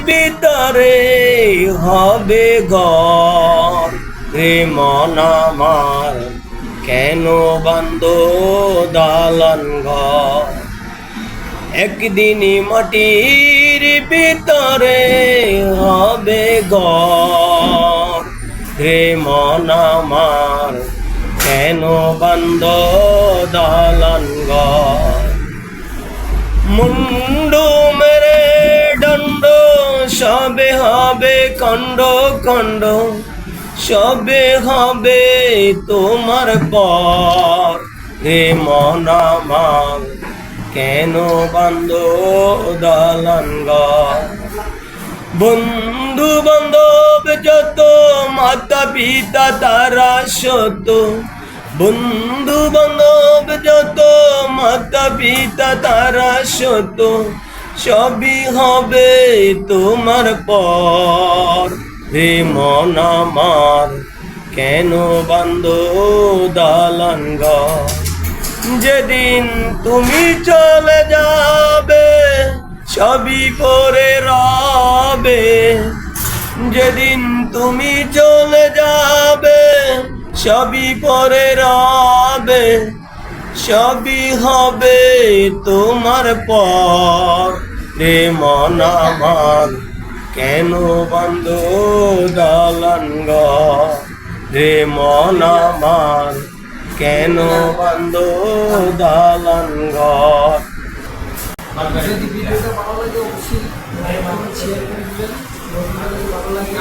ভিতরে হবে ঘর রে মন আমার, কেন বান্ধ দালান ঘর? একদিনই মাটির ভিতরে হবে ঘর রে মন আমার, কেন বান্ধ দালান ঘর? মুন্ডু মেরে দণ্ড সবে হবে খণ্ড খণ্ড, সবে হবে তোমার পর রে মন আমার, কেন বান্ধ দালান ঘর? বন্ধু বান্ধব যত, মাতা পিতা তারা সত, বন্ধু বান্ধব যত, মাতা পিতা তারা সত, সবই হবে তোমার পর রে মন আমার, কেন বান্ধ দালান ঘর? যেদিন তুমি চলে যাবে সবই পরে রবে, যেদিন তুমি চলে যাবে সবই পরে রবে, সবই হবে তোমার পর রে মন আমার, কেন বান্ধ দালান ঘর রে মন আমার, কেন বান্ধ দালান ঘর? যদি ভিডিওটা ভালো লাগে অবশ্যই শেয়ার করে দিবেন। ভালো লাগে